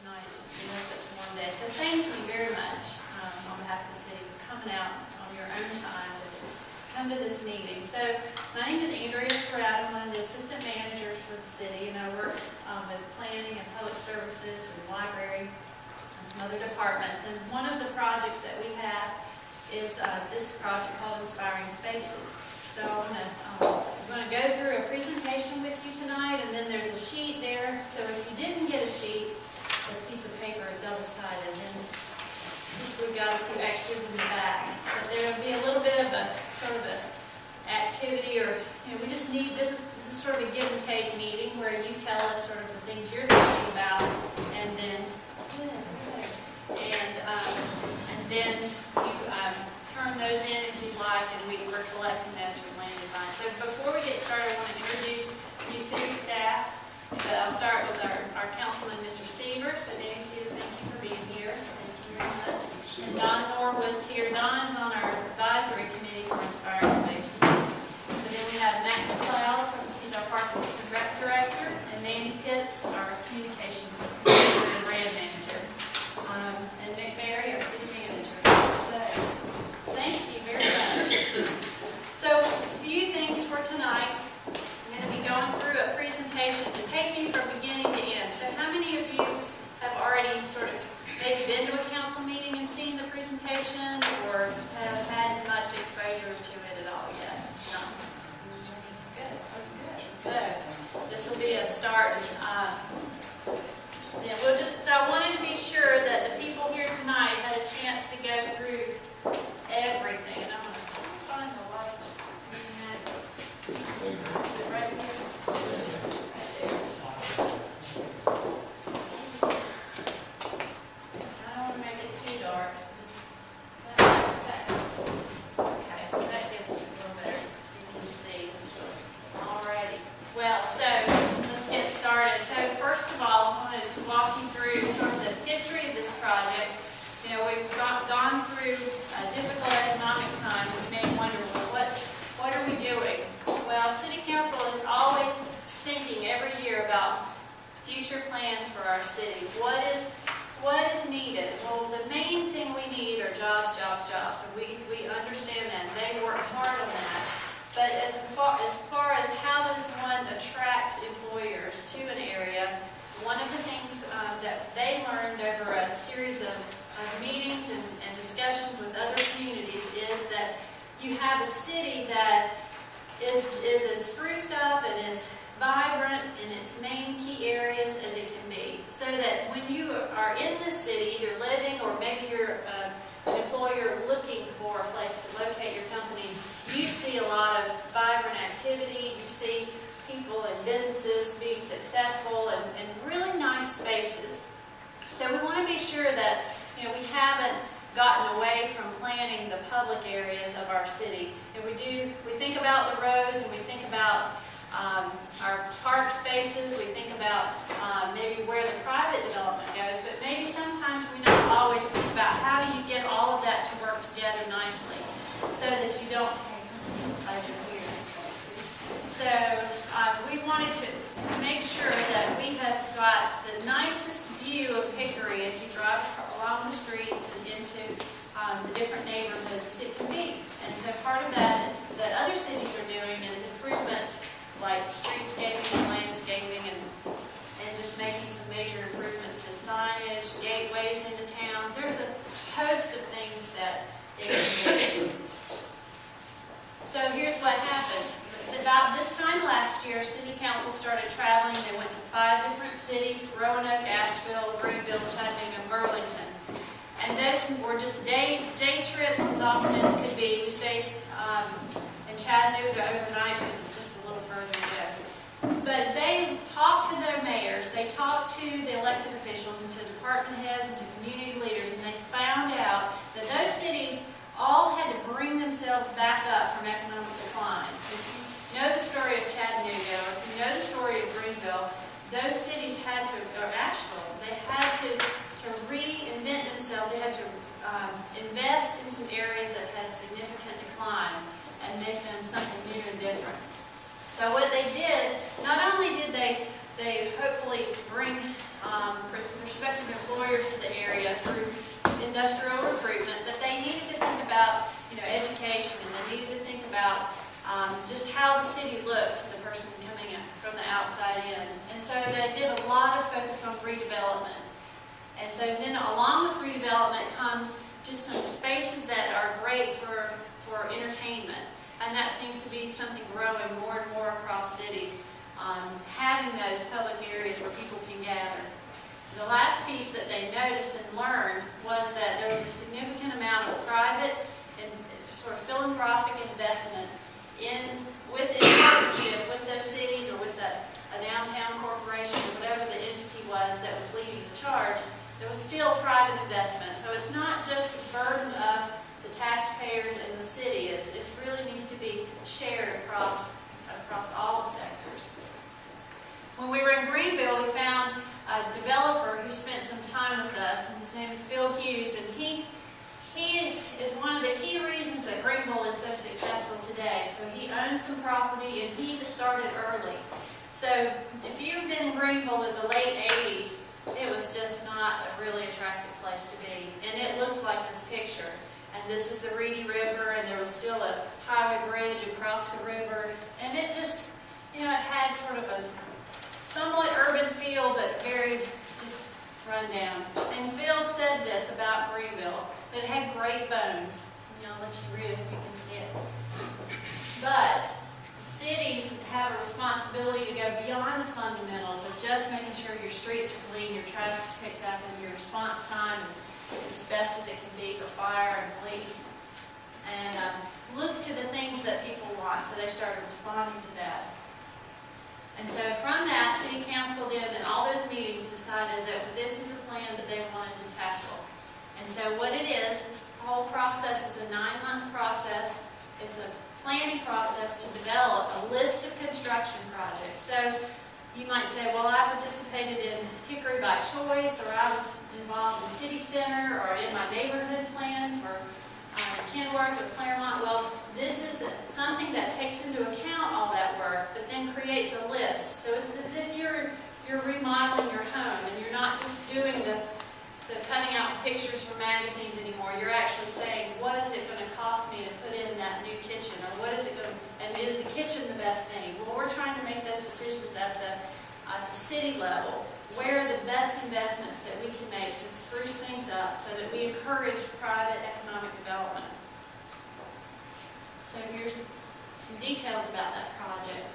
tonight. It's been such a warm day. So thank you very much on behalf of the city for coming out on your own time to come to this meeting. So my name is Hickory. I'm one of the assistant managers for the city, and I work with planning and public services and library and some other departments. And one of the projects that we have is this project called Inspiring Spaces. So I'm going to go through a presentation with you tonight, and then there's a sheet there. So if you didn't get a sheet, a piece of paper, double-sided, then we've got a few extras in the back. But there'll be a little bit of a sort of a activity, or we just need this is sort of a give and take meeting where you tell us sort of the things you're thinking about, and then you turn those in if you'd like, and we're collecting those for land design. So before we get started, I want to introduce new city staff. But I'll start with our councilman, Mr. Seaver. So Danny Seaver, thank you for being here. Thank you very much. And Don Norwood's here. Don is on our advisory committee for Inspiring Spaces. So then we have Matt McLeod, he's our parking rep director, and Mandy Pitts, our communications manager and brand manager, and Mick Berry, our city manager. So thank you very much. So a few things for tonight. I'm going to be going through a presentation to take you from beginning to end. So how many of you have already sort of maybe been to a council meeting and seen the presentation, or have had much exposure to it at all yet? No? Good. That's good. So this will be a start. So I wanted to be sure that the people here tonight had a chance to go through everything. And I'm going to find the lights. Is it right here? Right there. I don't want to make it too dark, so just that helps. Okay, so that gives us a little better so you can see. Alrighty. Well, so let's get started. So first of all, I wanted to walk you through sort of the history of this project. We've gone through a difficult economic time. We may wonder, well, what are we doing? Well, City Council is always thinking every year about future plans for our city. What is needed? Well, the main thing we need are jobs, jobs, jobs. And we understand that. They work hard on that. But as far as how does one attract employers to an area, one of the things that they learned over a series of meetings and discussions with other communities is that you have a city that is as spruced up and as vibrant in its main key areas as it can be. So that when you are in this city, either living or maybe you're an employer looking for a place to locate your company, you see a lot of vibrant activity, you see people and businesses being successful and really nice spaces. So we want to be sure that we haven't gotten away from planning the public areas of our city. And we think about the roads, and we think about our park spaces, we think about maybe where the private development goes, but maybe sometimes we don't always think about how do you get all of that to work together nicely so that you don't So we wanted to make sure that we have got the nicest view of Hickory as you drive along the streets and into the different neighborhoods as it can be. And so part of that other cities are doing is improvements like streetscaping and landscaping and just making some major improvements to signage, gateways into town. There's a host of things that they can do. So here's what happened. About this time last year, City Council started traveling. They went to 5 different cities: Roanoke, Asheville, Greenville, Chattanooga, and Burlington. And those were just day trips as often as could be. We stayed in Chattanooga overnight because it's just a little further to go. But they talked to their mayors, they talked to the elected officials and to department heads and to community leaders, and they found out that those cities all had to bring themselves back up from economic decline. If you know the story of Chattanooga, or if you know the story of Greenville, those cities had to, or Asheville, they had to reinvent themselves. They had to invest in some areas that had significant decline and make them something new and different. So what they did, not only did they hopefully bring prospective employers to the area through industrial recruitment, but they needed to think about, education, and they needed to think about just how the city looked to the person coming in from the outside in. And so they did a lot of focus on redevelopment. And so then along with redevelopment comes just some spaces that are great for entertainment. And that seems to be something growing more and more across cities, having those public areas where people can gather. The last piece that they noticed and learned was that there was a significant amount of private and sort of philanthropic investment within partnership with those cities or with a downtown corporation or whatever the entity was that was leading the charge. There was still private investment. So it's not just the burden of the taxpayers and the city. It really needs to be shared across all the sectors. When we were in Greenville, we found a developer who spent some time with us, and his name is Phil Hughes, and he is one of the key reasons that Greenville is so successful today. So he owns some property, and he just started early. So if you've been in Greenville in the late 80s, it was just not a really attractive place to be. And it looked like this picture. And this is the Reedy River, and there was still a highway bridge across the river. And it just, it had sort of a somewhat urban feel, but very just run down. And Phil said this about Greenville, that it had great bones. I'll let you read it if you can see it. But cities have a responsibility to go beyond the fundamentals of just making sure your streets are clean, your trash is picked up, and your response time is as best as it can be for fire and police. And look to the things that people want. So they started responding to that. And so from that, City Council then, in all those meetings, decided that this is a plan that they wanted to tackle. And so what it is, this whole process is a 9-month process. It's a planning process to develop a list of construction projects. So you might say, well, I participated in Hickory by choice, or I was involved in City Center, or in my neighborhood plan for Kenworth or Claremont. Well, this is something that takes into account all that work, but then creates a list. So it's as if you're remodeling your home, and you're not just doing the cutting out pictures for magazines anymore. You're actually saying, what is it going to cost me to put in that new kitchen, or what is it going to, and is the kitchen the best thing? Well, we're trying to make those decisions at the city level. Where are the best investments that we can make to spruce things up so that we encourage private economic development? So here's some details about that project.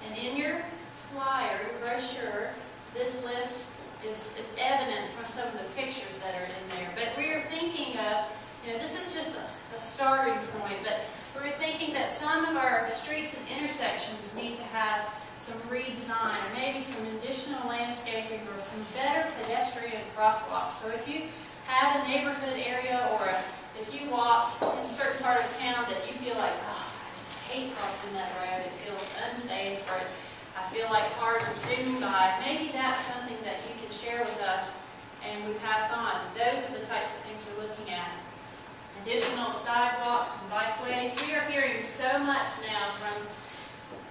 And in your flyer, your brochure, this list is evident from some of the pictures that are in there. But we are thinking of, this is just a starting point, but we're thinking that some of our streets and intersections need to have some redesign, or maybe some additional landscaping, or some better pedestrian crosswalks. So if you have a neighborhood area, or if you walk in a certain part of town that you feel like, oh, I just hate crossing that road, it feels unsafe, or I feel like cars are zooming by, maybe that's something that you can share with us and we pass on. Those are the types of things we're looking at. Additional sidewalks and bikeways. We are hearing so much now from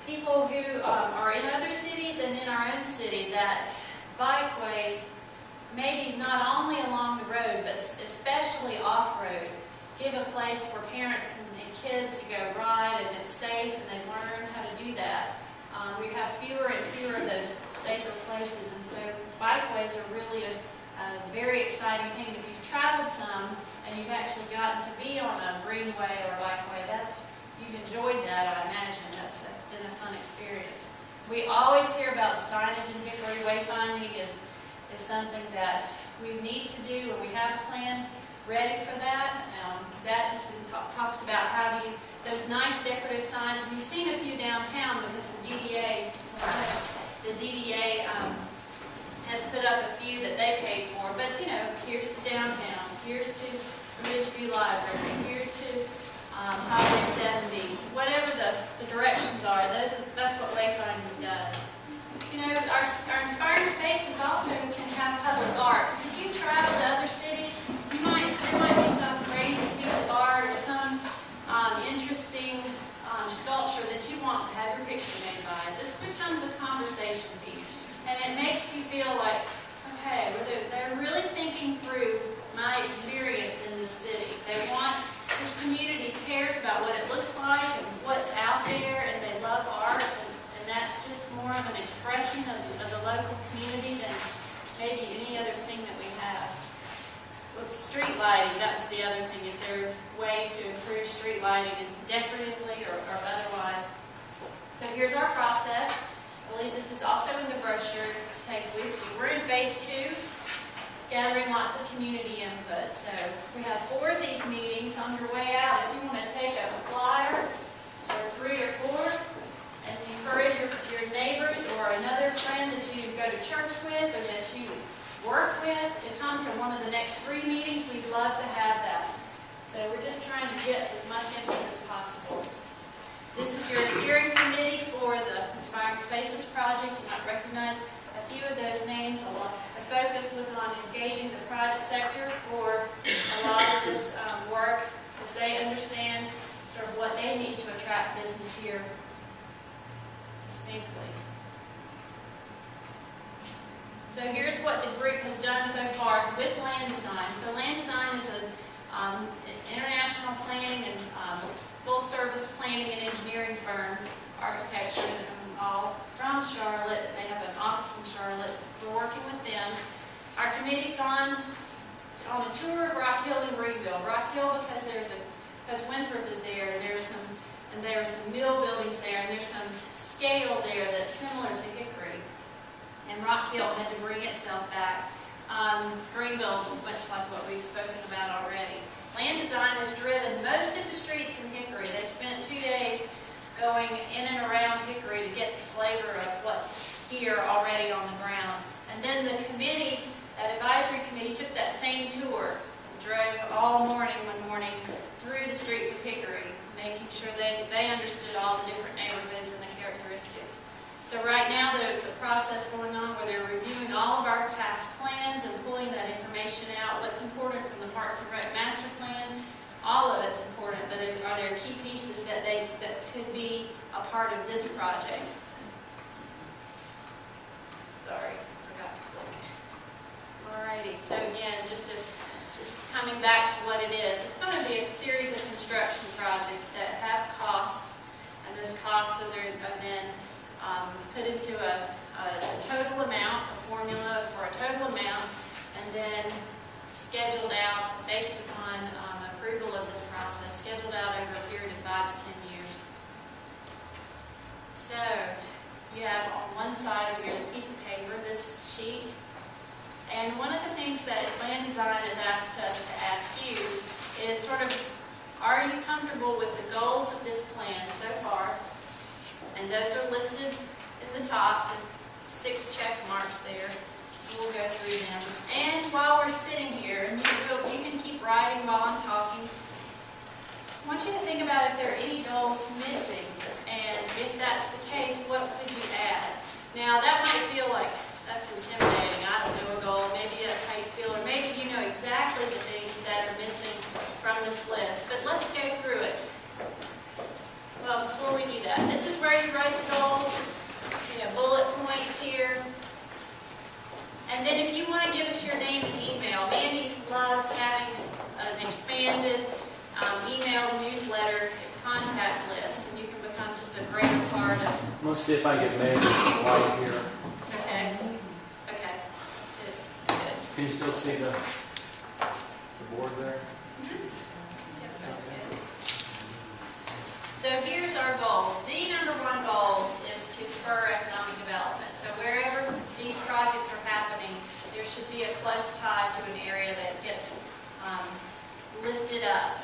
people who are in other cities and in our own city that bikeways, maybe not only along the road, but especially off-road, give a place for parents and kids to go ride, and it's safe, and they learn how to do that. We have fewer and fewer of those safer places, and so bikeways are really a very exciting thing. And if you've traveled some and you've actually gotten to be on a greenway or a bikeway, you've enjoyed that, I imagine. That's been a fun experience. We always hear about signage and Hickory. Wayfinding is something that we need to do, and we have a plan ready for that. That just talks about how do you, those nice decorative signs, and you've seen a few downtown because the DDA has put up a few that they paid for, but here's to downtown, here's to the Ridgeview Library, here's to Highway 70, whatever the directions are, that's what wayfinding does. Our inspiring spaces also can have public art. Because if you travel to other cities, there might be some crazy piece of art or some interesting sculpture that you want to have your picture made by. It just becomes a conversation piece. And it makes you feel like, Okay, well, they're really thinking through my experience in this city. They want, this community cares about what it looks like and what's out there, and they love art, and that's just more of an expression of the local community than maybe any other thing that we have. With street lighting, that was the other thing, if there are ways to improve street lighting decoratively or otherwise. So here's our process. I believe this is also in the brochure to take with you. We're in phase 2, gathering lots of community input. So we have 4 of these meetings on your way out. If you want to take a flyer, or 3 or 4, and encourage your neighbors or another friend that you go to church with or that you work with to come to one of the next 3 meetings, we'd love to have that. So we're just trying to get as much input as possible. This is your steering committee for the Inspiring Spaces project. You might recognize a few of those names. The focus was on engaging the private sector for a lot of this work, as they understand sort of what they need to attract business here distinctly. So here's what the group has done so far with land design. So land design is an international planning and full-service planning and engineering firm, architecture, all from Charlotte. They have an office in Charlotte. We're working with them. Our committee's gone on a tour of Rock Hill and Greenville. Rock Hill because Winthrop is there. There are some mill buildings there, and there's some scale there that's similar to Hickory. And Rock Hill had to bring itself back. Greenville, much like what we've spoken about already. Land design has driven most of the streets in Hickory. They've spent 2 days going in and around Hickory to get the flavor of what's here already on the ground. And then the committee, that advisory committee, took that same tour, drove all morning one morning through the streets of Hickory, making sure they understood all the different neighborhoods and the characteristics. So right now there's a process going on where they're reviewing all of our past plans and pulling that information out. What's important from the Parks and Rec master plan, all of it's important, but are there key pieces that could be a part of this project? Sorry, forgot to click. Alrighty, so again, just coming back to what it is. It's going to be a series of construction projects that have costs, and those costs are then put into a total amount, a formula for a total amount, and then scheduled out based upon approval of this process, scheduled out over a period of 5 to 10 years. So you have on one side of your piece of paper this sheet, and one of the things that land design has asked us to ask you is sort of, are you comfortable with the goals of this plan so far? And those are listed in the top, the 6 check marks there. We'll go through them. And while we're sitting here, and you can keep writing while I'm talking, I want you to think about if there are any goals missing. And if that's the case, what could you add? Now, that might feel like that's intimidating. I don't know a goal. Maybe that's how you feel, or maybe you know exactly the things that are missing from this list. But let's go through it. Well, before we do that, this is where you write the goals, just bullet points here. And then if you want to give us your name and email, Mandy loves having an expanded email newsletter contact list, and you can become just a greater part of. I'm going to see if I can get Mandy's light here. Okay. Okay. That's it. Good. Can you still see the board there? So here's our goals. The number 1 goal is to spur economic development. So wherever these projects are happening, there should be a close tie to an area that gets lifted up,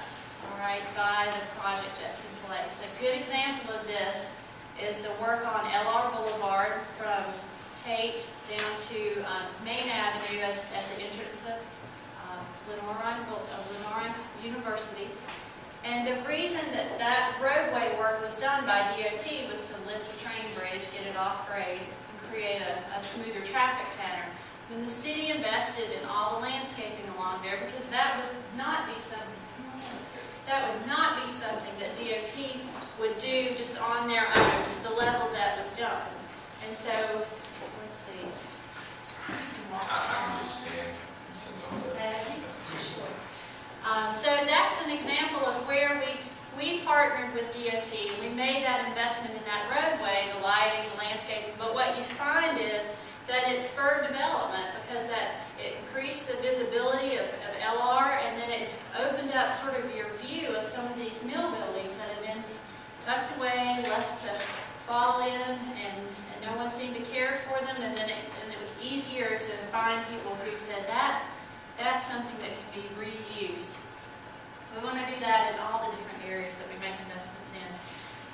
all right, by the project that's in place. A good example of this is the work on LR Boulevard from Tate down to Main Avenue at the entrance of Lenore University. And the reason that roadway work was done by DOT was to lift the train bridge, get it off grade, and create a smoother traffic pattern. And the city invested in all the landscaping along there because that would not be something that DOT would do just on their own to the level that was done. And so, let's see. I understand. It's another. I think it's too short. So that's an example of where we partnered with DOT. We made that investment in that roadway, the lighting, the landscaping, but what you find is that it spurred development because it increased the visibility of LR, and then it opened up sort of your view of some of these mill buildings that had been tucked away, left to fall in, and no one seemed to care for them, and then it was easier to find people who said that's something that can be reused. We want to do that in all the different areas that we make investments in.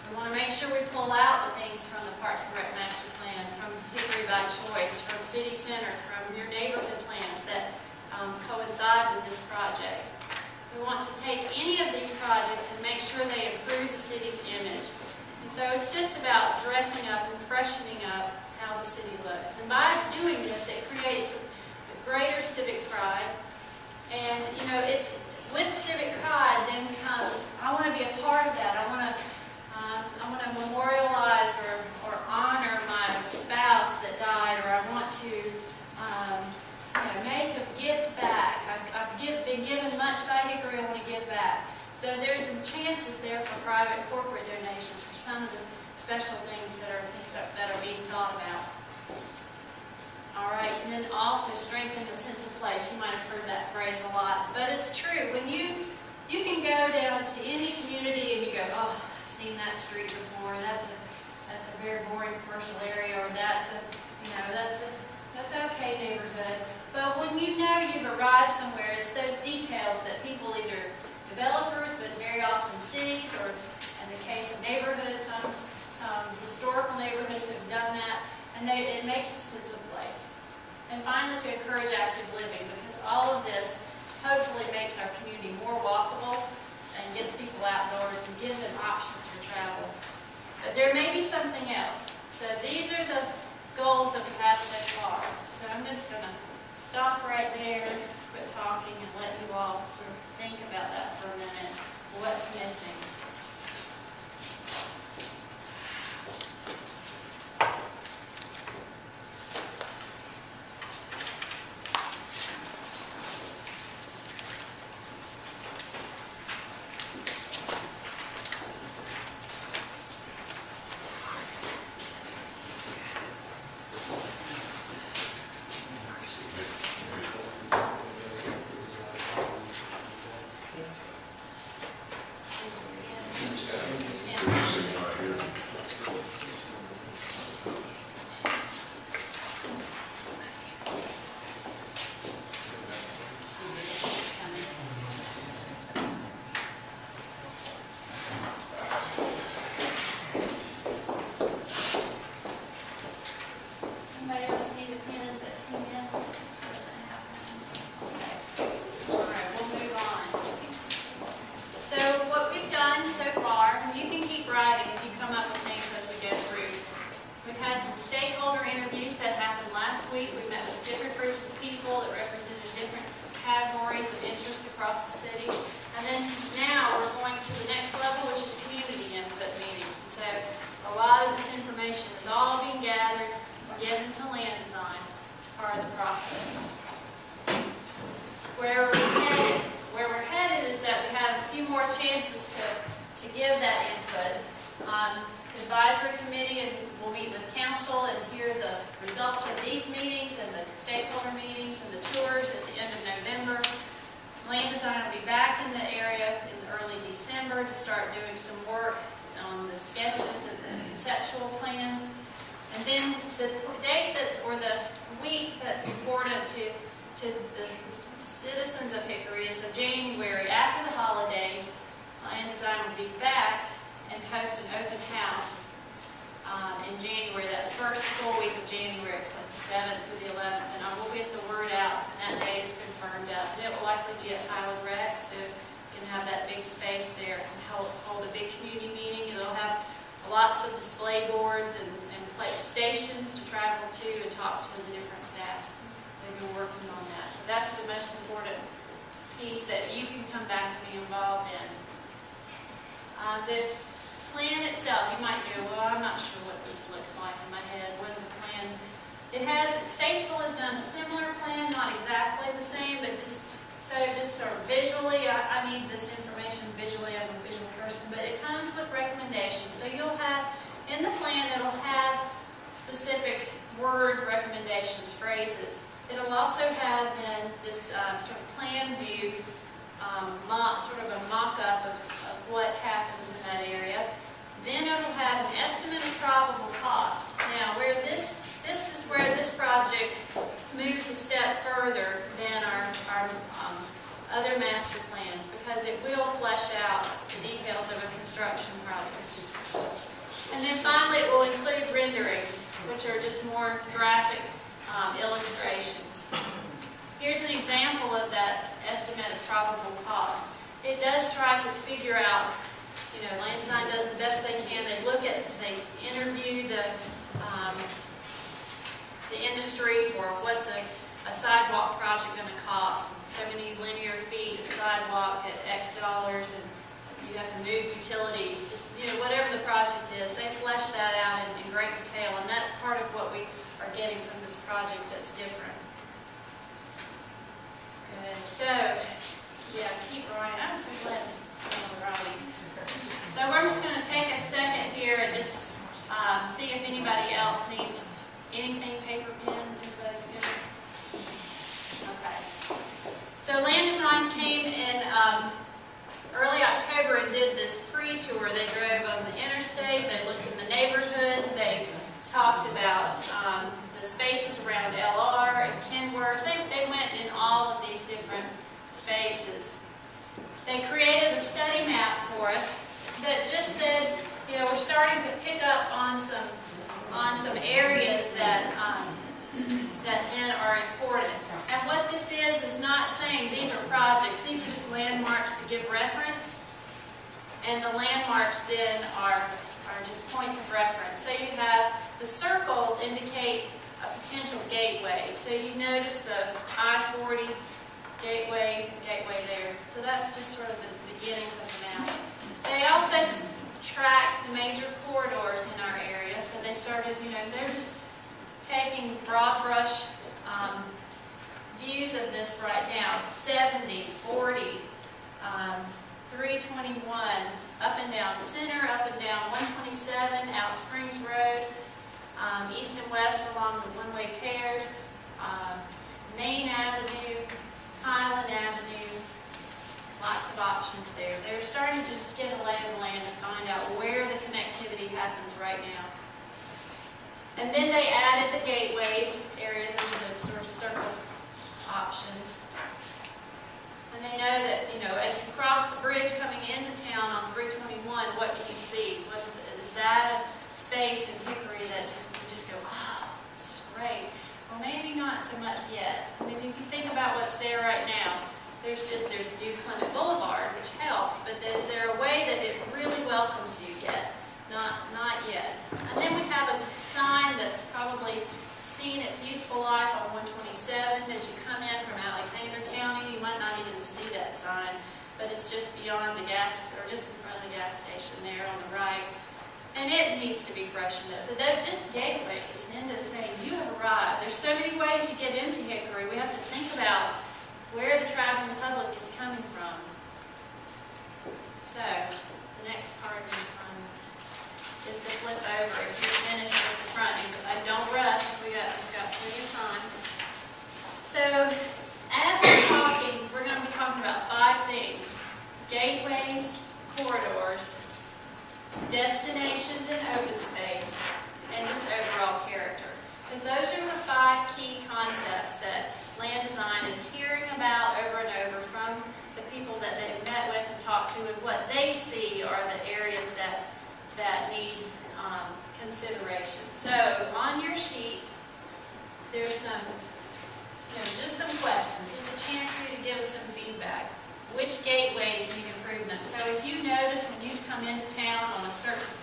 We want to make sure we pull out the things from the Parks and Rec Master Plan, from Hickory by Choice, from City Center, from your neighborhood plans that coincide with this project. We want to take any of these projects and make sure they improve the city's image. And so it's just about dressing up and freshening up how the city looks. And by doing this, it creates a greater civic pride. And, you know, with civic pride then comes, I want to be a part of that. I want to memorialize or honor my spouse that died, or I want to make a gift back. I've been given much by Hickory, I want to give back. So there's some chances there for private corporate donations for some of the special things that are being thought about. All right, and then also strengthen the sense of place. You might have heard that phrase a lot, but it's true. When you can go down to any community and you go, oh, I've seen that street before. That's a very boring commercial area, or that's okay neighborhood. But when you know you've arrived somewhere, it's those details that people, either developers, but very often cities, or in the case of neighborhoods, some historical neighborhoods have done that, and it makes a sense of place. And finally, to encourage active living, because all of this hopefully makes our community more walkable and gets people outdoors and gives them options for travel. But there may be something else. So these are the goals that we have so far. So I'm just going to stop right there, quit talking, and let you all sort of think about that for a minute. What's missing? Advisory committee, and we'll meet with council and hear the results of these meetings and the stakeholder meetings and the tours at the end of November. Land design will be back in the area in early December to start doing some work on the sketches and the conceptual plans. And then the date or the week that's important to the citizens of Hickory is in January. After the holidays, land design will be back and host an open house in January, that first full week of January. It's like the 7th through the 11th, and I will get the word out, and that date has been firmed up. And it will likely be at Highland Rec, so you can have that big space there and hold a big community meeting. It'll have lots of display boards and stations to travel to and talk to the different staff. They've been working on that. So that's the most important piece that you can come back and be involved in. The plan itself, you might go, well, I'm not sure what this looks like in my head. What does the plan Statesville has done a similar plan, not exactly the same, but just sort of visually, I need this information visually, I'm a visual person, but it comes with recommendations. So you'll have, in the plan, it'll have specific word recommendations, phrases. It'll also have then this sort of plan view, sort of a mock-up of what happens in that area. Then it'll have an estimate of probable cost. Now, where this is where this project moves a step further than our other master plans, because it will flesh out the details of a construction project. And then finally, it will include renderings, which are just more graphic illustrations. Here's an example of that estimate of probable cost. It does try to figure out, land design does the best they can. They interview the industry for what's a sidewalk project going to cost. So many linear feet of sidewalk at X dollars, and you have to move utilities, just, whatever the project is, they flesh that out in great detail, and that's part of what we are getting from this project that's different. Good. So, yeah, keep writing. I'm so glad you're writing. So we're just going to take a second here and just see if anybody else needs anything, paper, pen, everybody's good? Okay. So Land Design came in early October and did this pre-tour. They drove on the interstate, they looked in the neighborhoods, they talked about the spaces around LR and Kenworth. They went in all of these different spaces. They created a study map for us that just said, we're starting to pick up on some areas that then are important. And what this is not saying these are projects. These are just landmarks to give reference. And the landmarks then are just points of reference. So you have the circles indicate a potential gateway. So you notice the I-40 gateway there. So that's just sort of the beginnings of the map. They also tracked the major corridors in our area. So they started, they're just taking broad brush views of this right now. 70, 40, 321, up and down Center, up and down 127, out Springs Road, east and west along the one-way pairs, Main Avenue, Highland Avenue, lots of options there. They're starting to just get a lay of the land and find out where the connectivity happens right now. And then they added the gateways areas into those sort of circle options. And they know that, as you cross the bridge coming into town on 321, what do you see? Is that a space in Hickory that you just go, oh, this is great? Well, maybe not so much yet. Maybe if you think about what's there right now, there's New Clement Boulevard, which helps, but is there a way that it really welcomes you yet? Not yet. And then we have a sign that's probably seen its useful life on 127. As you come in from Alexander County, you might not even see that sign, but it's just beyond the gas, or just in front of the gas station there on the right. And it needs to be freshened up. So they're just gateways into saying, you have arrived. There's so many ways you get into Hickory. We have to think about where the traveling public is coming from. So, the next part of this one is to flip over. If you're finished with the front, and don't rush, we've got plenty of time. So, as we're going to be talking about 5 things: gateways, corridors, destinations and open space, and just overall character. Because those are the 5 key concepts that land design is hearing about over and over from the people that they've met with and talked to, and what they see are the areas that need consideration. So on your sheet, there's some, just some questions, just a chance for you to give us some feedback. Which gateways need improvement? So if you notice when you come into town on a certain,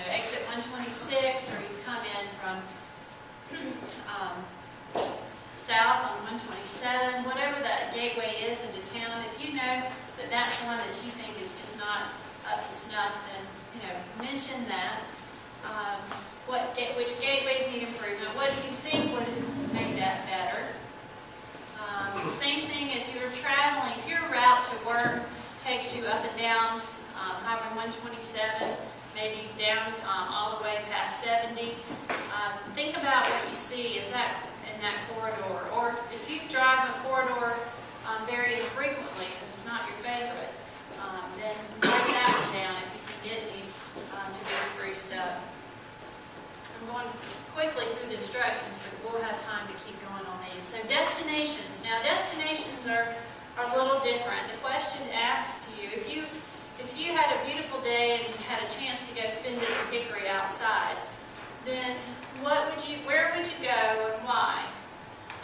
exit 126, or you come in from south on 127, whatever that gateway is into town, if you know that that's one that you think is just not up to snuff, then mention that. Which gateways need improvement? What do you think would down all the way past 70. Think about what you see is that in that corridor, or if you drive a corridor very infrequently because it's not your favorite, then write that one down if you can get these to be spruced up. I'm going quickly through the instructions, but we'll have time to keep going on these. So destinations. Now destinations are a little different. The question asks you, if you had a beautiful day and you had a chance to go spend it in Hickory outside, then where would you go and why?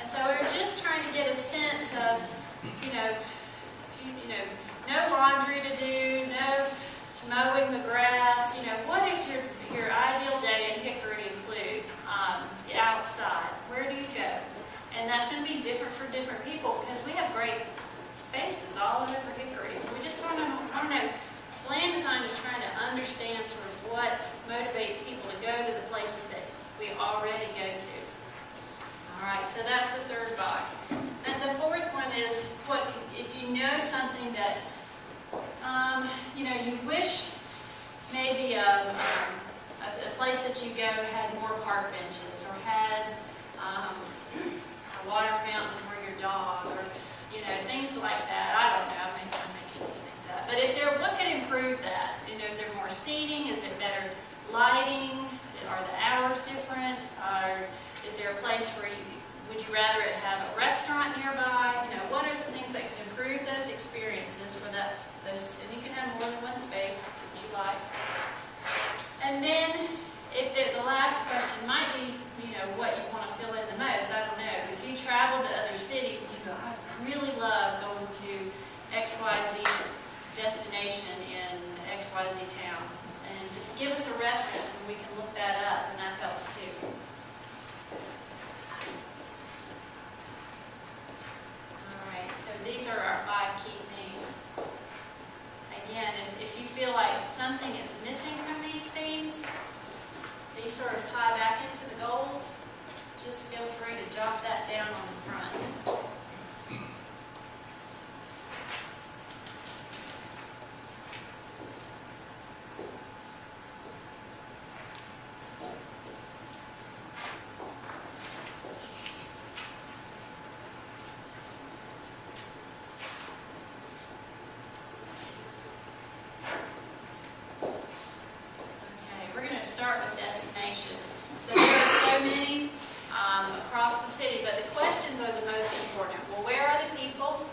And so we're just trying to get a sense of, no laundry to do, no mowing the grass, what is your ideal day in Hickory include? Outside, where do you go? And that's going to be different for different people because we have great spaces all over Hickory. So we just want to know, land design is trying to understand sort of what motivates people to go to the places that we already go to. All right, so that's the third box. And the fourth one is, if you know something that, you wish maybe a place that you go had more park benches or had a water fountain for your dog or, things like that. I don't know, I'm making these things up. But what could improve that? Is there more seating? Is it better lighting? Are the hours different? Is there a place where would you rather it have a restaurant nearby? What are the things that can improve those experiences for and you can have more than one space that you like. And then, if the last question might be, what you want to fill in the most, I don't know. If you travel to other cities and you go, I really love going to XYZ destination in XYZ town, and just give us a reference and we can look that up, and that helps too. Alright, so these are our 5 key things. Again, if you feel like something is missing from these themes, these sort of tie back into the goals, just feel free to jot that down on the front. Start with destinations. So there are so many across the city, but the questions are the most important. Well, where are the people?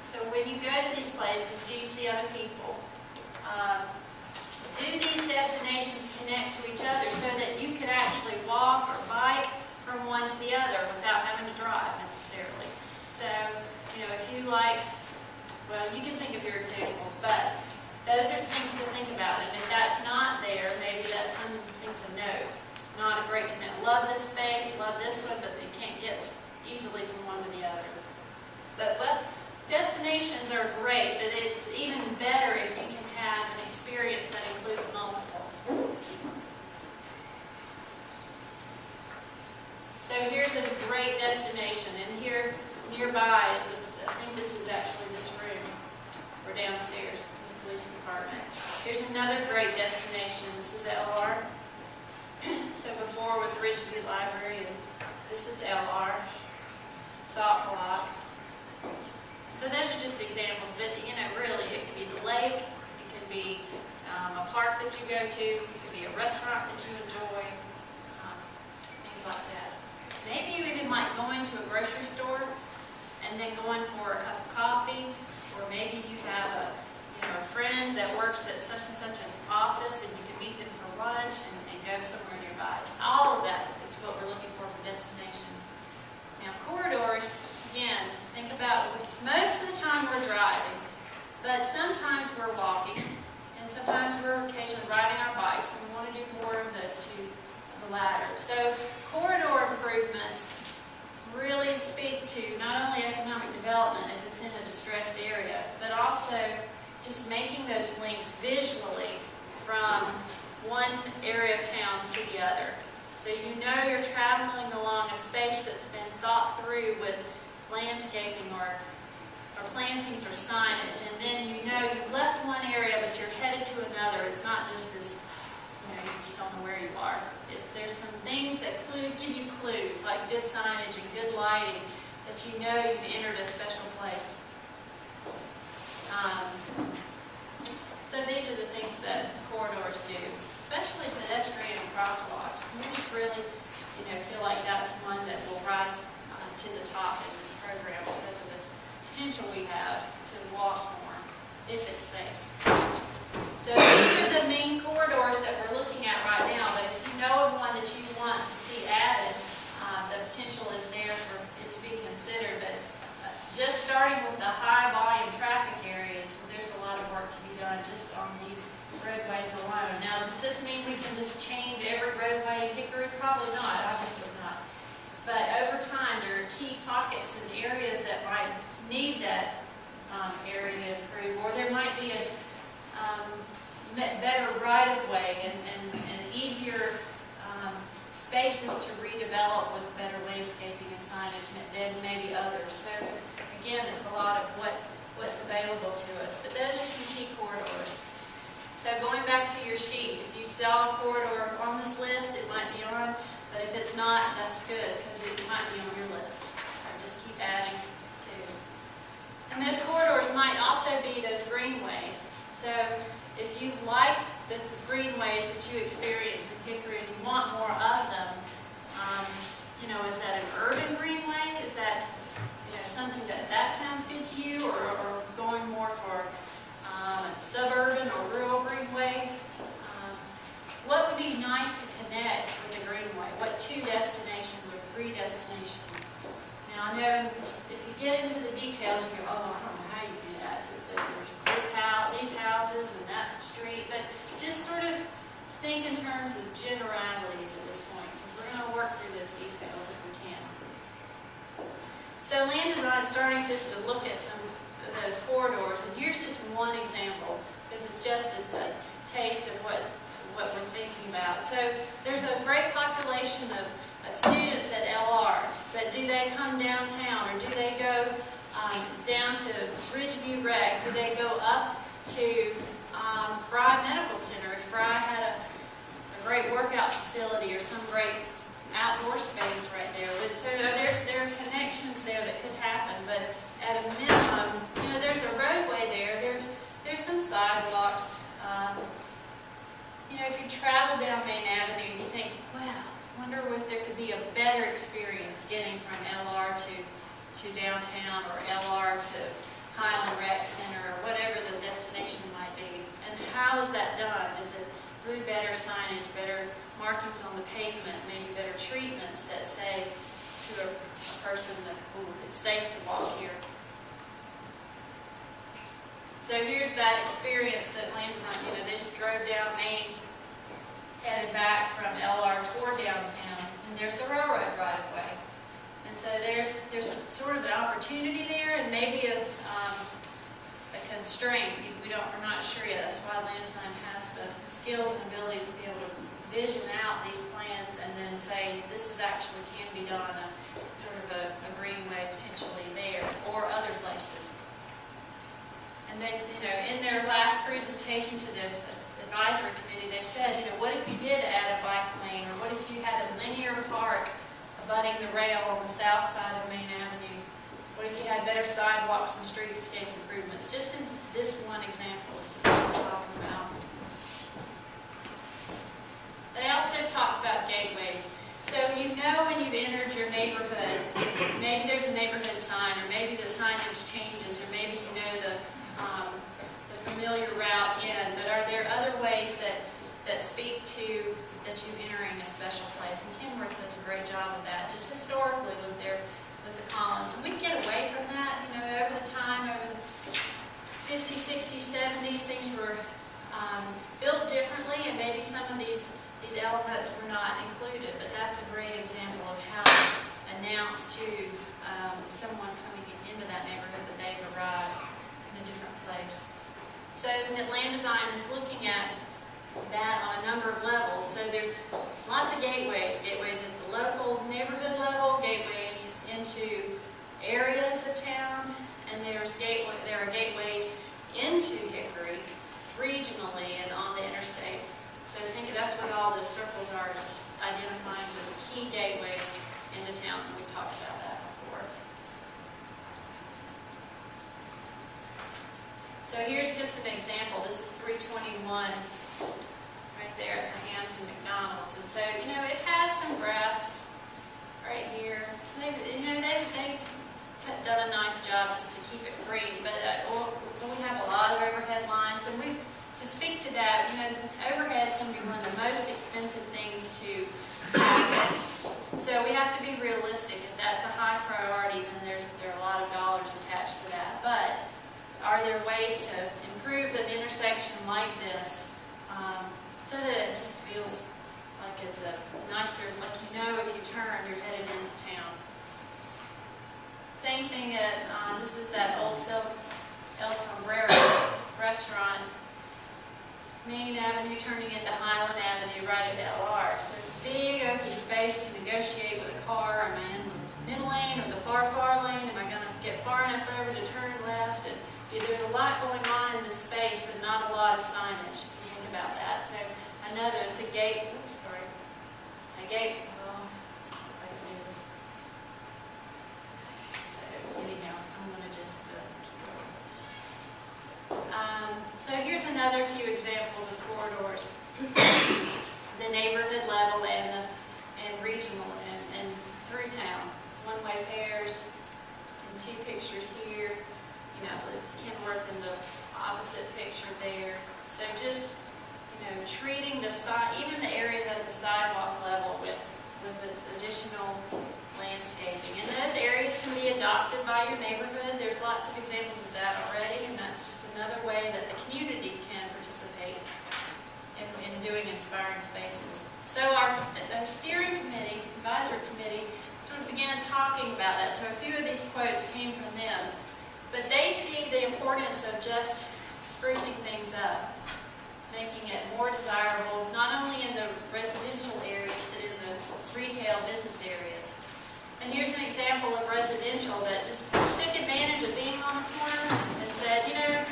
So when you go to these places, do you see other people? Do these destinations connect to each other so that you can actually walk or bike from one to the other without having to drive necessarily? So, if you like, well, you can think of your examples, but those are things to think about, and if that's not there, maybe that's something to know. Not a great connection. Love this space, love this one, but you can't get easily from one to the other. But destinations are great, but it's even better if you can have an experience that includes multiple. So here's a great destination, and here nearby is, I think this is actually this room, or downstairs. Police department. Here's another great destination. This is LR. So before was Ridgeview Library, and this is LR. Salt Block. So those are just examples, but really it could be the lake, it can be a park that you go to, it could be a restaurant that you enjoy, things like that. Maybe you even like going to a grocery store and then going for a cup of coffee, or maybe you have a friend that works at such and such an office and you can meet them for lunch and go somewhere nearby. All of that is what we're looking for destinations. Now corridors, again, think about, most of the time we're driving, but sometimes we're walking and sometimes we're occasionally riding our bikes, and we want to do more of those two, the latter. So corridor improvements really speak to not only economic development if it's in a distressed area, but also just making those links visually from one area of town to the other. So you know you're traveling along a space that's been thought through with landscaping or plantings or signage, and then you know you've left one area but you're headed to another. It's not just this that give you clues, like good signage and good lighting, that you know you've entered a special place. So these are the things that corridors do, especially pedestrian crosswalks. We just really, feel like that's one that will rise to the top in this program because of the potential we have to walk more if it's safe. So these are the main corridors that we're looking at right now, but if you know of one that you want to see added, the potential is there for it to be considered. But just starting with the high volume traffic areas, there's a lot of work to be done just on these roadways alone. Now, does this mean we can just change every roadway in Hickory? Probably not, obviously not. But over time, there are key pockets and areas that might need that area to improve, or there might be a better right-of-way and easier spaces to redevelop with better landscaping and signage than maybe others. So again, it's a lot of what's available to us. But those are some key corridors. So going back to your sheet, if you saw a corridor on this list, it might be on, but if it's not, that's good because it might be on your list. So just keep adding to. And those corridors might also be those greenways. So if you like the greenways that you experience in Hickory and you want more of them, is that an urban greenway? Is that something that sounds good to you, or going more for suburban or rural greenway? What would be nice to connect with a greenway? What 2 destinations or 3 destinations? Now I know if you get into the details, you go, oh, I don't know how you do that. There's these houses and that street, but just sort of think in terms of generalities at this point, because we're going to work through those details if we can. So land design is starting just to look at some of those corridors, and here's just one example, because it's just a taste of what we're thinking about. So there's a great population of students at LR, but do they come downtown, or do they go down to Ridgeview Rec? Do they go up to Fry Medical Center? If Fry had a great workout facility or some great outdoor space right there. So there are connections there that could happen, but at a minimum, there's a roadway there. There's some sidewalks. If you travel down Main Avenue, you think, wow, I wonder if there could be a better experience getting from LR to downtown, or LR to Highland Rec Center, or whatever the destination might be. And how is that done? Is it through better signage, better markings on the pavement, maybe better treatments that say to a person that it's safe to walk here? So here's that experience that land design, they just drove down Main, headed back from LR toward downtown, and there's the railroad right of way. And so there's a sort of an opportunity there, and maybe a constraint. We're not sure yet. That's why land design has the skills and abilities to be able to vision out these plans and then say this is actually can be done, sort of a greenway potentially there or other places. And then, in their last presentation to the advisory committee, they said, what if you did add a bike lane, or what if you had a linear park abutting the rail on the south side of Main Avenue? What if you had better sidewalks and streetscape improvements? Just in this one example is just what we're talking about. They also talked about gateways. So when you've entered your neighborhood, maybe there's a neighborhood sign, or maybe the signage changes, or maybe the familiar route in, but are there other ways that speak to that you entering a special place? And Kenworth does a great job of that, just historically with the columns. And we get away from that, over the time, over the 50s, 60s, 70s, things were built differently, and maybe some of these elements were not included, but that's a great example of how to announce to someone coming into that neighborhood that they've arrived in a different place. So land design is looking at that on a number of levels. So there's lots of gateways at the local neighborhood level, gateways into areas of town, and there are gateways into Hickory regionally and on the interstate. So I think that's what all those circles are, is just identifying those key gateways into town, and we've talked about that before. So here's just an example. This is 321 right there at the Hams and McDonald's. And so, you know, it has some grass right here. They've done a nice job just to keep it green, but we have a lot of overhead lines, and to speak to that, you know, overhead is going to be one of the most expensive things to tackle. So we have to be realistic. If that's a high priority, then there are a lot of dollars attached to that. But are there ways to improve an intersection like this so that it just feels like it's a nicer, like you know if you turn, you're headed into town? Same thing at, this is that old El Sombrero restaurant, Main Avenue turning into Highland Avenue right at LR. So big open space to negotiate with a car. Am I in the middle lane or the far lane? Am I going to get far enough over to turn left? And there's a lot going on in this space and not a lot of signage. If you think about that. So another, it's a gate. Oops, sorry. A gate. Well, let's see if I can do this. So anyhow, I'm going to just keep going. So here's another few examples of corridors. The neighborhood level and regional and through town. One-way pairs and two pictures here. You know, it's Kenworth in the opposite picture there. So just, you know, treating even the areas at the sidewalk level with additional landscaping. And those areas can be adopted by your neighborhood. There's lots of examples of that already, and that's just another way that the community can participate in doing inspiring spaces. So our steering committee, advisory committee, sort of began talking about that. So a few of these quotes came from them. But they see the importance of just sprucing things up, making it more desirable, not only in the residential areas, but in the retail business areas. And here's an example of residential that just took advantage of being on a corner and said, you know,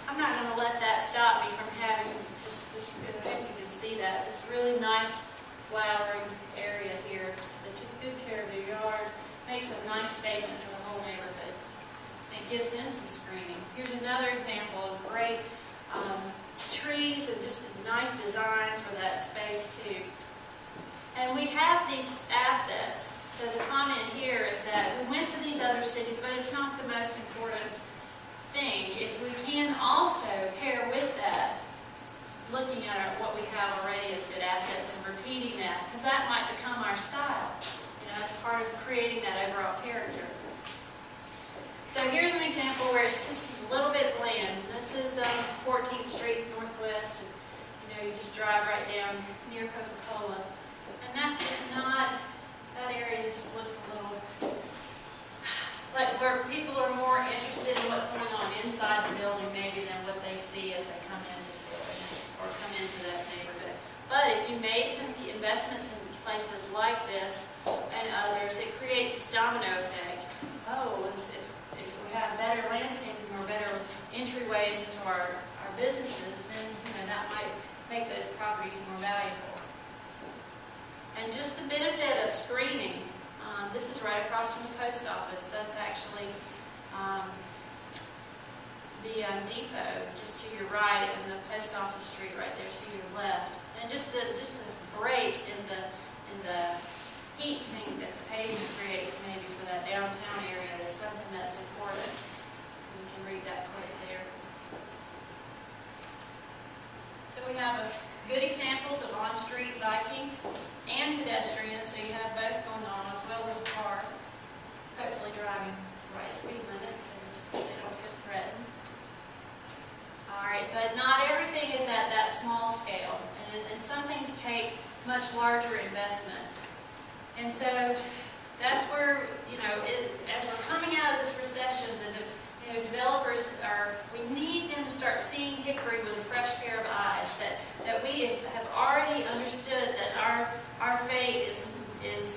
I'm not going to let that stop me from having, just I hope you can see that, just really nice flowering area here. Just they took good care of their yard, makes a nice statement for the whole neighborhood. And it gives them some screening. Here's another example of great trees and just a nice design for that space too. And we have these assets. So the comment here is that we went to these other cities, but it's not the most important thing. If we can also pair with that, looking at what we have already as good assets and repeating that, because that might become our style. You know, that's part of creating that overall character. So here's an example where it's just a little bit bland. This is 14th Street Northwest. And, you know, you just drive right down near Coca-Cola. And that's just not, that area just looks a little, like where people are more interested in what's going on inside the building maybe than what they see as they come into the building or come into that neighborhood. But if you made some investments in places like this and others, it creates this domino effect. Oh, if we have better landscaping or better entryways into our businesses, then you know that might make those properties more valuable. And just the benefit of screening. This is right across from the post office. That's actually the depot just to your right, and the post office street right there to your left. And just the break in the heat sink that the pavement creates maybe for that downtown area is something that's important. You can read that quote there. So we have good examples of on-street biking and pedestrian, so you have both going on as well as a car, hopefully driving the right speed limits and they don't feel threatened. Alright, but not everything is at that small scale, and some things take much larger investment. And so that's where, you know, as we're coming out of this recession, developers we need them to start seeing Hickory with a fresh pair of eyes, that we have already understood that our fate is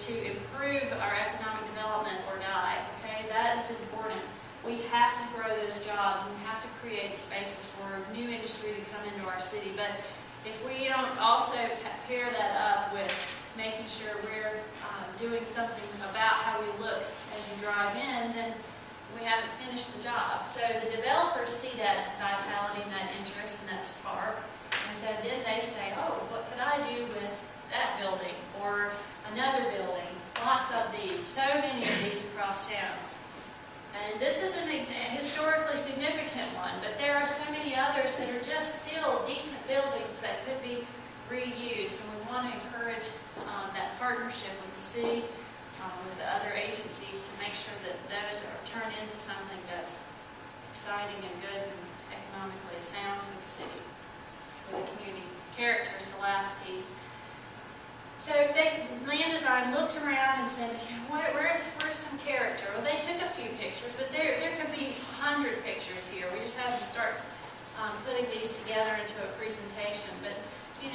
to improve our economic development or die, okay? That is important. We have to grow those jobs, and we have to create spaces for new industry to come into our city. But if we don't also pair that up with making sure we're doing something about how we look as you drive in, then we haven't finished the job. So the developers see that vitality and that interest and that spark, and so then they say, oh, what could I do with that building or another building? Lots of these, so many of these across town. And this is an historically significant one, but there are so many others that are just still decent buildings that could be reused, and we want to encourage that partnership with the city, with the other agencies, to make sure that those are turned into something that's exciting and good and economically sound for the city, for the community. Character is the last piece. So land design looked around and said, where's some character? Well, they took a few pictures, but there could be 100 pictures here. We just have to start putting these together into a presentation. But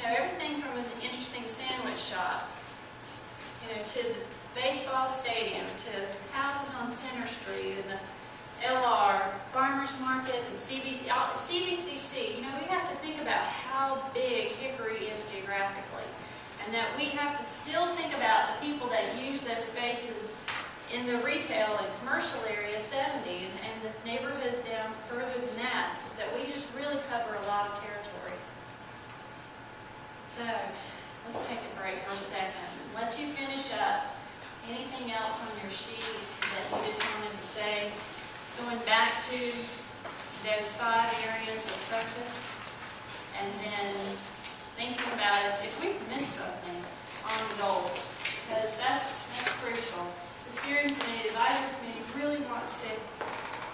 everything from an interesting sandwich shop, to the baseball stadium, to houses on Center Street, and the LR, Farmers Market, and CBCC. We have to think about how big Hickory is geographically, and that we have to still think about the people that use those spaces in the retail and commercial area 70, and the neighborhoods down further than that, that we just really cover a lot of territory. So, let's take a break for a second. Let you finish up. Anything else on your sheet that you just wanted to say? Going back to those 5 areas of focus, and then thinking about if we've missed something on the goals, because that's crucial. The steering committee, the advisory committee really wants to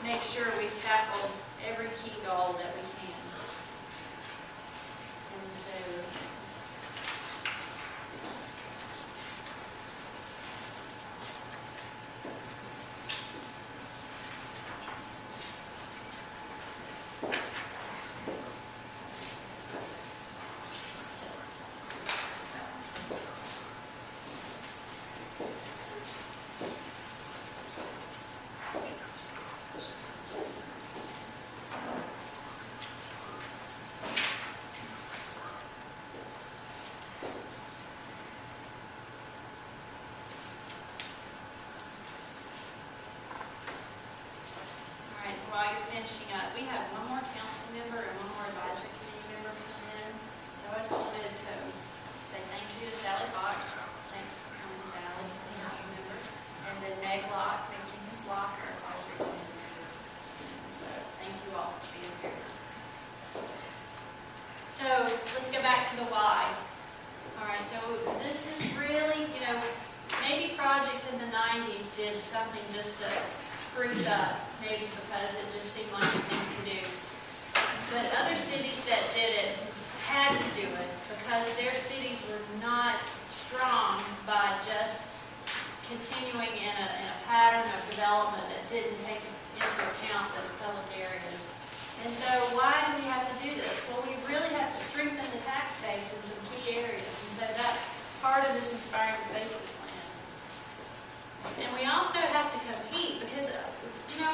make sure we've tackled every key goal that we can. And so, so while you're finishing up, we have one more council member and one more advisory committee member come in. So I just wanted to say thank you to Sally Fox. Thanks for coming, Sally, council member. And then Meg Locke, Meg Jenkins Locke, our advisory committee member. And so thank you all for being here. So let's go back to the why. All right, so this is really, maybe projects in the 90s did something just to spruce up, maybe because it just seemed like a thing to do. But other cities that did it had to do it because their cities were not strong by just continuing in a pattern of development that didn't take into account those public areas. And so why do we have to do this? Well, we really have to strengthen the tax base in some key areas, and so that's part of this Inspiring Spaces plan. And we also have to compete because,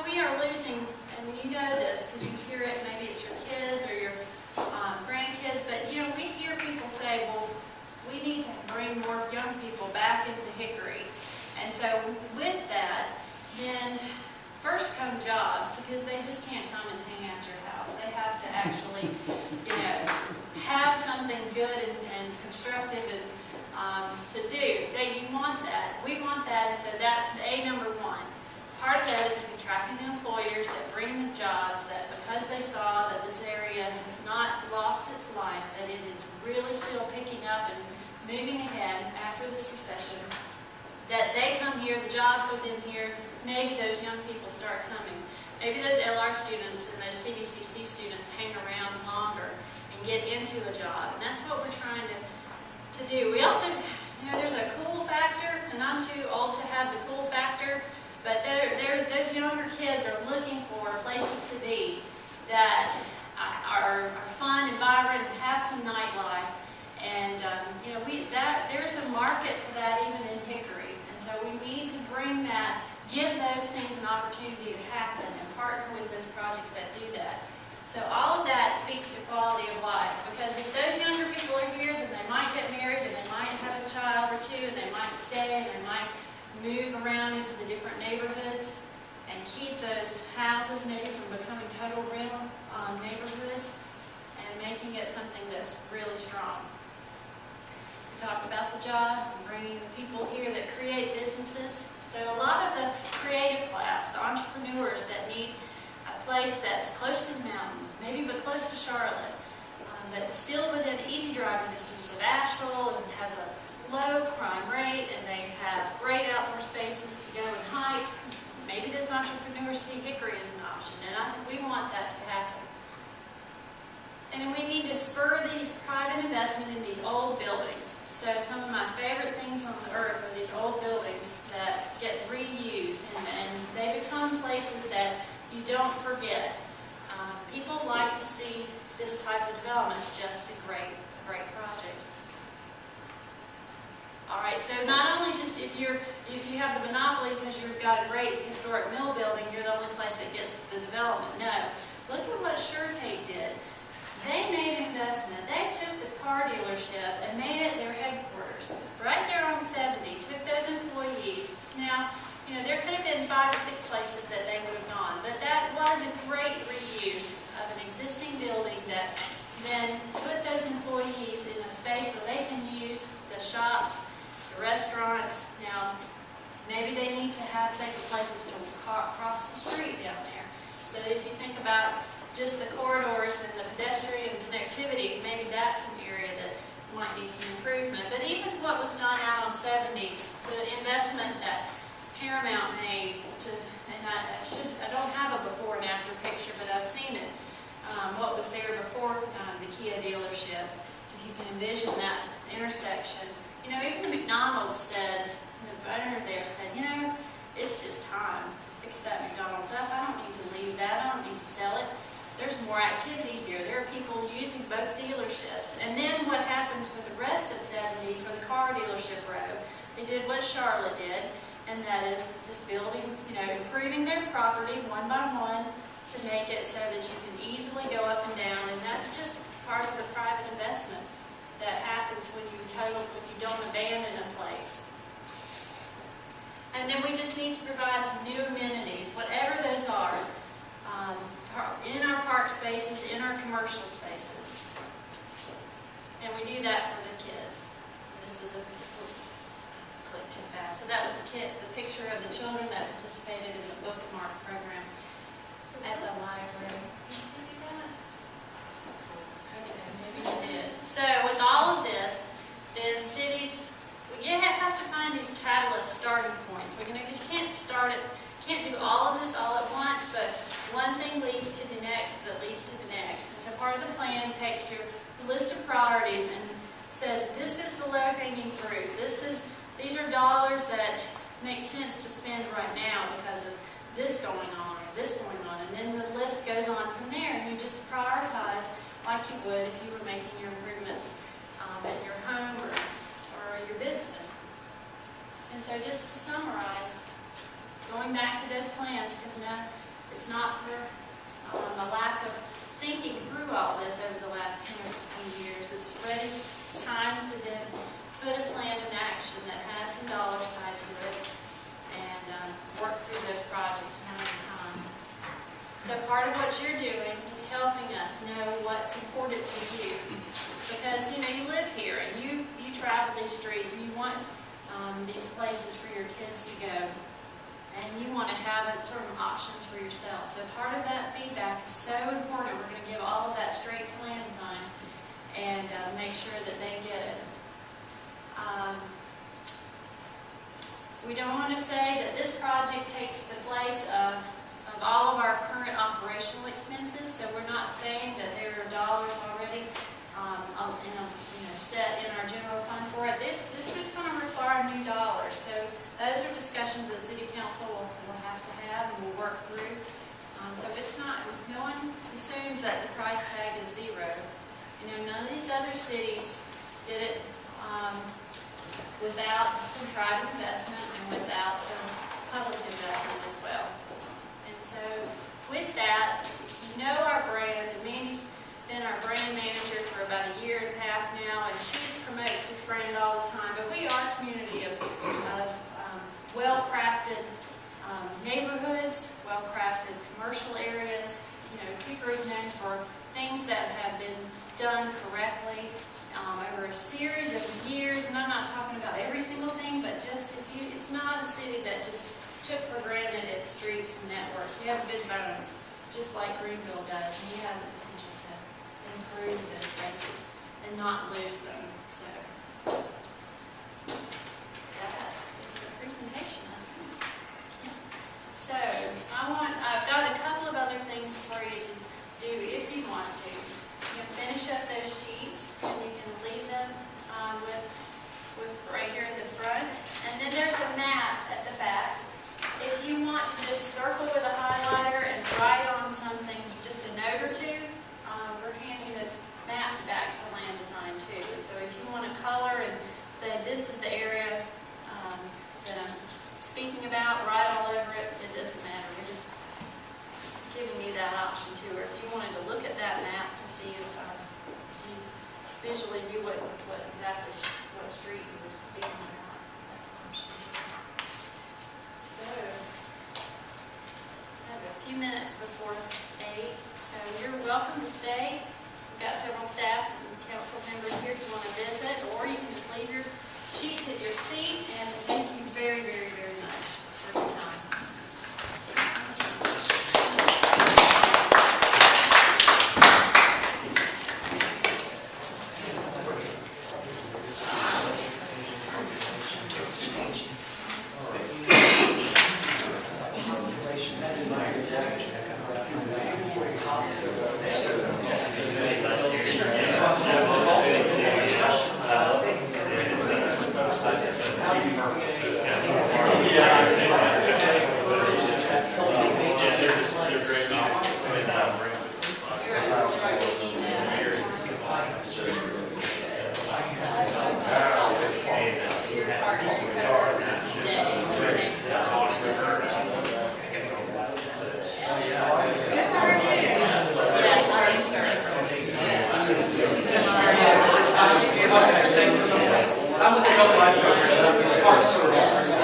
we are losing, and you know this because you hear it, maybe it's your kids or your grandkids, but we hear people say, well, we need to bring more young people back into Hickory. And so with that, then first come jobs, because they just can't come and hang out your house. They have to actually, have something good and constructive and to do. You want that. We want that, and so that's number 1. Part of that is attracting the employers that bring the jobs, that because they saw that this area has not lost its life, that it is really still picking up and moving ahead after this recession, that they come here, the jobs have been here, maybe those young people start coming. Maybe those LR students and those CBCC students hang around longer and get into a job, and that's what we're trying to do. We also, there's a cool factor, and I'm too old to have the cool factor, but those younger kids are looking for places to be that are fun and vibrant and have some nightlife. And there's a market for that even in Hickory. And so we need to bring that, give those things an opportunity to happen, and partner with those projects that do that. So all of that speaks to quality of life, because if those younger people are here, then they might get married, and they might have a child or two, and they might stay, and they might different neighborhoods and keep those houses maybe from becoming total rental neighborhoods and making it something that's really strong. We talked about the jobs and bringing the people here that create businesses. So a lot of the creative class, the entrepreneurs that need a place that's close to the mountains, maybe but close to Charlotte, that's still within easy driving distance of Asheville and has a low crime rate, and they have great outdoor spaces to go and hike. Maybe those entrepreneurs see Hickory as an option, and we want that to happen. And we need to spur the private investment in these old buildings. So some of my favorite things on the earth are these old buildings that get reused, and they become places that you don't forget. People like to see this type of development. It's just a great project. All right, so not only just if you have the monopoly because you've got a great historic mill building, you're the only place that gets the development. No, look at what SureTape did. They made an investment. They took the car dealership and made it their headquarters right there on 70. Took those employees. Now, you know, there could have been 5 or 6 places that they would have gone, but that was a great reuse of an existing building that then put those employees in a space where they can use the shops, the restaurants. Now, maybe they need to have safer places to cross the street down there. So if you think about just the corridors and the pedestrian connectivity, maybe that's an area that might need some improvement. But even what was done out on 70, the investment that Paramount made to, and I don't have a before and after picture, but I've seen it, what was there before the Kia dealership. So if you can envision that intersection. You know, even the McDonald's said, the owner there said, you know, it's just time to fix that McDonald's up. I don't need to leave that. I don't need to sell it. There's more activity here. There are people using both dealerships. And then what happened to the rest of 70 for the car dealership row? They did what Charlotte did, and that is just building, you know, improving their property one by one to make it so that you can easily go up and down. And that's just part of the private investment that happens when you don't abandon a place. And then we just need to provide some new amenities, whatever those are, in our park spaces, in our commercial spaces. And we do that for the kids. This is a, oops, clicked too fast. So that was the picture of the children that participated in the bookmark program at the library. Did you do that? Okay, maybe you did. So with all of this, then cities, we have to find these catalyst starting points. We're gonna, because you can't do all of this all at once, but one thing leads to the next that leads to the next. And so part of the plan takes your list of priorities and says, this is the low-hanging fruit. These are dollars that make sense to spend right now because of this going on or this going on. And then the list goes on from there, and you just prioritize like you would if you were making your improvements at your home or your business. And so just to summarize, going back to those plans, because now it's not for a lack of thinking through all this over the last 10 or 15 years. It's time to then put a plan in action that has some dollars tied to it and work through those projects one at a time. So part of what you're doing is helping us know what's important to you. Because, you know, you live here and you travel these streets and you want these places for your kids to go. And you want to have sort of options for yourself. So part of that feedback is so important. We're going to give all of that straight to land design and make sure that they get it. We don't want to say that this project takes the place of all of our current operational expenses. So we're not saying that there are dollars already set in our general fund for it. This is going to require new dollars. So those are discussions that City Council will have to have and will work through. So it's not, no one assumes that the price tag is zero. You know, none of these other cities did it without some private investment and without some public investment as well. And so with that, you know our brand, and Mandy's been our brand manager for about a year and a half now, and she promotes this brand all the time. But we are a community of well-crafted things that have been done correctly over a series of years, and I'm not talking about every single thing, but just if you, it's not a city that just took for granted its streets and networks. We have good bones, just like Greenville does, and we have the potential to improve those spaces and not lose them. So that is the presentation. Yeah. So I've got a couple of other things for you to do if you want to. You can finish up those sheets, and you can leave them with right here at the front. And then there's a map at the back. If you want to just circle with a highlighter and write on something, just a note or two, we're handing those maps back to land design too. And so if you want to color and say this is the area that I'm speaking about, write all over it, it doesn't matter. We're just giving you that option too. Or if you wanted to look at that map to see if you visually knew what street you were speaking about, that's an option. So, I have a few minutes before 8, so you're welcome to stay. We've got several staff and council members here if you want to visit, or you can just leave your sheets at your seat, and thank you very, very, very much for your time. I'm with the Double Line Program. Park Service.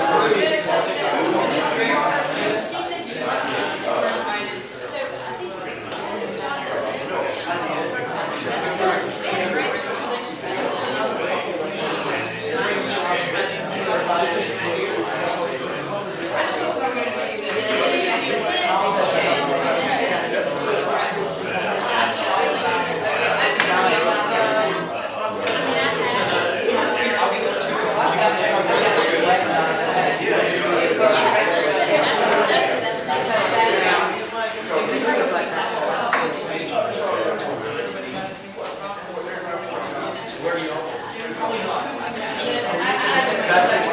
That's it.